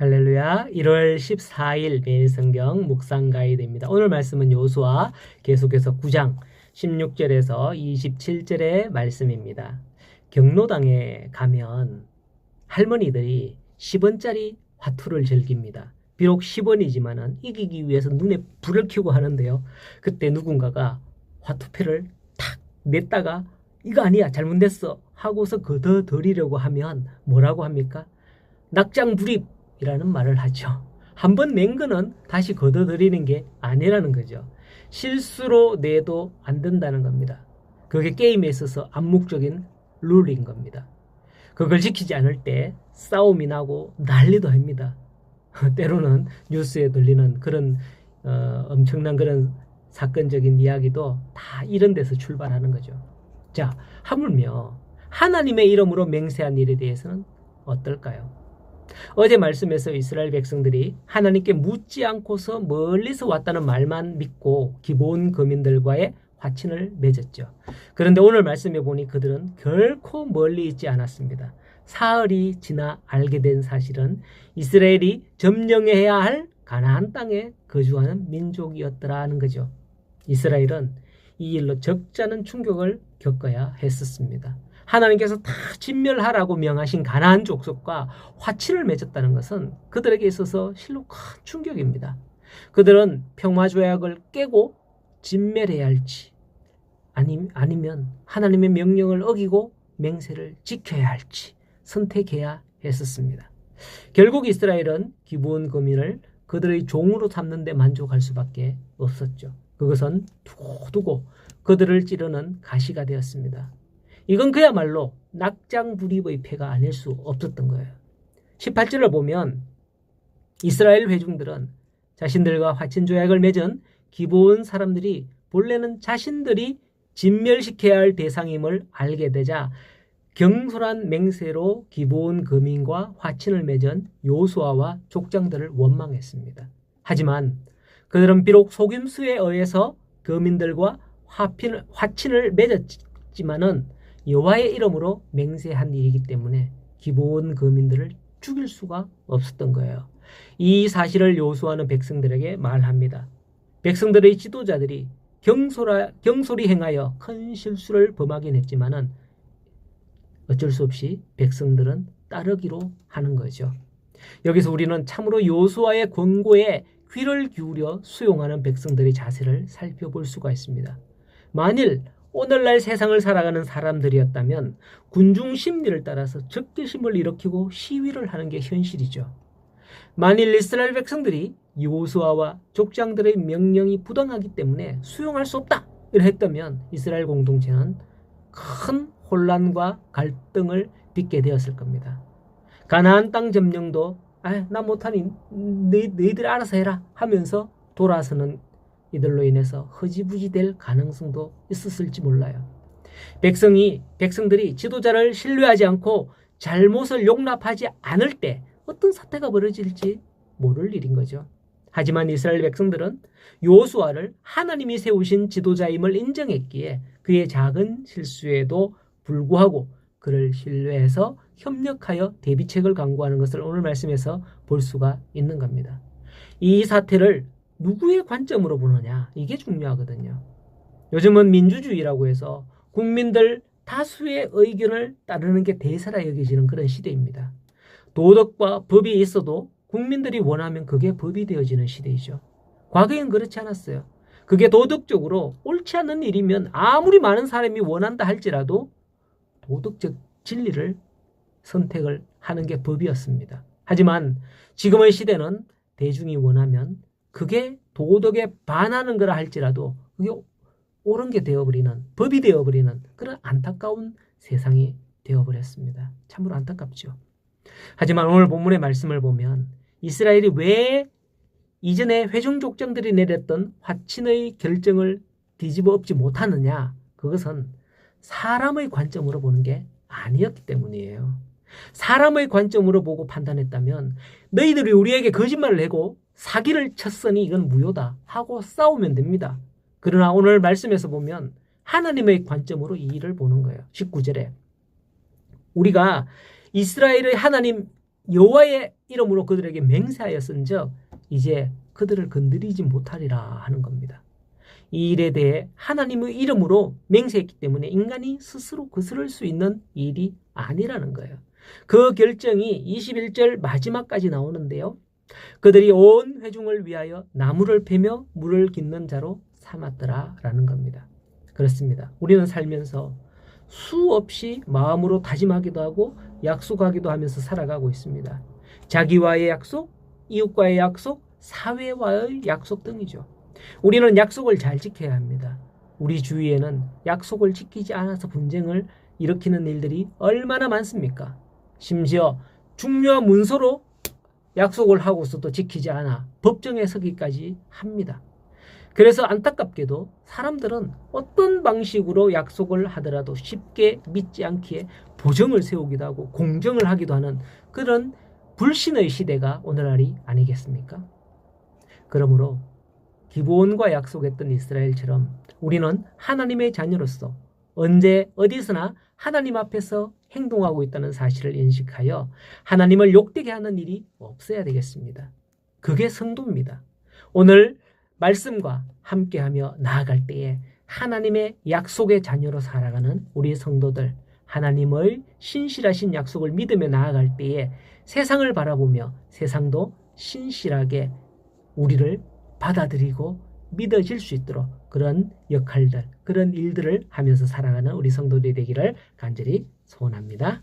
할렐루야. 1월 14일 매일 성경 묵상 가이드입니다. 오늘 말씀은 여호수아 계속해서 9장 16절에서 27절의 말씀입니다. 경로당에 가면 할머니들이 10원짜리 화투를 즐깁니다. 비록 10원이지만은 이기기 위해서 눈에 불을 켜고 하는데요. 그때 누군가가 화투패를 탁 냈다가 이거 아니야 잘못냈어 하고서 걷어들이려고 하면 뭐라고 합니까? 낙장불입이라는 말을 하죠. 한번 낸 거는 다시 걷어들이는 게 아니라는 거죠. 실수로 내도 안 된다는 겁니다. 그게 게임에 있어서 암묵적인 룰인 겁니다. 그걸 지키지 않을 때 싸움이 나고 난리도 합니다. 때로는 뉴스에 들리는 그런 엄청난 그런 사건적인 이야기도 다 이런 데서 출발하는 거죠. 자, 하물며 하나님의 이름으로 맹세한 일에 대해서는 어떨까요? 어제 말씀에서 이스라엘 백성들이 하나님께 묻지 않고서 멀리서 왔다는 말만 믿고 기본 거민들과의 화친을 맺었죠. 그런데 오늘 말씀에 보니 그들은 결코 멀리 있지 않았습니다. 사흘이 지나 알게 된 사실은 이스라엘이 점령해야 할 가나안 땅에 거주하는 민족이었더라는 거죠. 이스라엘은 이 일로 적잖은 충격을 겪어야 했었습니다. 하나님께서 다 진멸하라고 명하신 가나안 족속과 화친을 맺었다는 것은 그들에게 있어서 실로 큰 충격입니다. 그들은 평화조약을 깨고 진멸해야 할지 아니면 하나님의 명령을 어기고 맹세를 지켜야 할지 선택해야 했었습니다. 결국 이스라엘은 기브온 거민을 그들의 종으로 삼는 데 만족할 수밖에 없었죠. 그것은 두고 그들을 찌르는 가시가 되었습니다. 이건 그야말로 낙장불입의 패가 아닐 수 없었던 거예요. 18절을 보면 이스라엘 회중들은 자신들과 화친조약을 맺은 기브온 사람들이 본래는 자신들이 진멸시켜야 할 대상임을 알게 되자 경솔한 맹세로 기브온 거민과 화친을 맺은 여호수아와 족장들을 원망했습니다. 하지만 그들은 비록 속임수에 의해서 거민들과 화친을 맺었지만은 여호와의 이름으로 맹세한 일이기 때문에 기브온 거민들을 죽일 수가 없었던 거예요. 이 사실을 여호수아는 백성들에게 말합니다. 백성들의 지도자들이 경솔히 행하여 큰 실수를 범하긴 했지만은 어쩔 수 없이 백성들은 따르기로 하는 거죠. 여기서 우리는 참으로 여호수아의 권고에 귀를 기울여 수용하는 백성들의 자세를 살펴볼 수가 있습니다. 만일 오늘날 세상을 살아가는 사람들이었다면 군중 심리를 따라서 적개심을 일으키고 시위를 하는 게 현실이죠. 만일 이스라엘 백성들이 여호수아와 족장들의 명령이 부당하기 때문에 수용할 수 없다 했다면 이스라엘 공동체는 큰 혼란과 갈등을 빚게 되었을 겁니다. 가나안 땅 점령도 나 못하니 너희들 알아서 해라 하면서 돌아서는 이들로 인해서 허지부지 될 가능성도 있었을지 몰라요. 백성들이 지도자를 신뢰하지 않고 잘못을 용납하지 않을 때 어떤 사태가 벌어질지 모를 일인 거죠. 하지만 이스라엘 백성들은 여호수아를 하나님이 세우신 지도자임을 인정했기에 그의 작은 실수에도 불구하고 그를 신뢰해서 협력하여 대비책을 강구하는 것을 오늘 말씀에서 볼 수가 있는 겁니다. 이 사태를 누구의 관점으로 보느냐 이게 중요하거든요. 요즘은 민주주의라고 해서 국민들 다수의 의견을 따르는 게 대세라 여겨지는 그런 시대입니다. 도덕과 법이 있어도 국민들이 원하면 그게 법이 되어지는 시대이죠. 과거엔 그렇지 않았어요. 그게 도덕적으로 옳지 않은 일이면 아무리 많은 사람이 원한다 할지라도 도덕적 진리를 선택을 하는 게 법이었습니다. 하지만 지금의 시대는 대중이 원하면 그게 도덕에 반하는 거라 할지라도 그게 옳은 게 되어버리는 법이 되어버리는 그런 안타까운 세상이 되어버렸습니다. 참으로 안타깝죠. 하지만 오늘 본문의 말씀을 보면 이스라엘이 왜 이전에 회중 족장들이 내렸던 화친의 결정을 뒤집어 엎지 못하느냐 그것은 사람의 관점으로 보는 게 아니었기 때문이에요. 사람의 관점으로 보고 판단했다면 너희들이 우리에게 거짓말을 하고 사기를 쳤으니 이건 무효다 하고 싸우면 됩니다. 그러나 오늘 말씀에서 보면 하나님의 관점으로 이 일을 보는 거예요. 19절에 우리가 이스라엘의 하나님 여호와의 이름으로 그들에게 맹세하였은즉 이제 그들을 건드리지 못하리라 하는 겁니다. 이 일에 대해 하나님의 이름으로 맹세했기 때문에 인간이 스스로 거스를 수 있는 일이 아니라는 거예요. 그 결정이 21절 마지막까지 나오는데요. 그들이 온 회중을 위하여 나무를 패며 물을 깃는 자로 삼았더라라는 겁니다. 그렇습니다. 우리는 살면서 수없이 마음으로 다짐하기도 하고 약속하기도 하면서 살아가고 있습니다. 자기와의 약속, 이웃과의 약속, 사회와의 약속 등이죠. 우리는 약속을 잘 지켜야 합니다. 우리 주위에는 약속을 지키지 않아서 분쟁을 일으키는 일들이 얼마나 많습니까? 심지어 중요한 문서로 약속을 하고서도 지키지 않아 법정에 서기까지 합니다. 그래서 안타깝게도 사람들은 어떤 방식으로 약속을 하더라도 쉽게 믿지 않기에 보정을 세우기도 하고 공정을 하기도 하는 그런 불신의 시대가 오늘날이 아니겠습니까? 그러므로 기브온과 약속했던 이스라엘처럼 우리는 하나님의 자녀로서 언제 어디서나 하나님 앞에서 행동하고 있다는 사실을 인식하여 하나님을 욕되게 하는 일이 없어야 되겠습니다. 그게 성도입니다. 오늘 말씀과 함께하며 나아갈 때에 하나님의 약속의 자녀로 살아가는 우리 성도들, 하나님의 신실하신 약속을 믿으며 나아갈 때에 세상을 바라보며 세상도 신실하게 우리를 받아들이고 믿어질 수 있도록 그런 역할들, 그런 일들을 하면서 살아가는 우리 성도들이 되기를 간절히 소원합니다.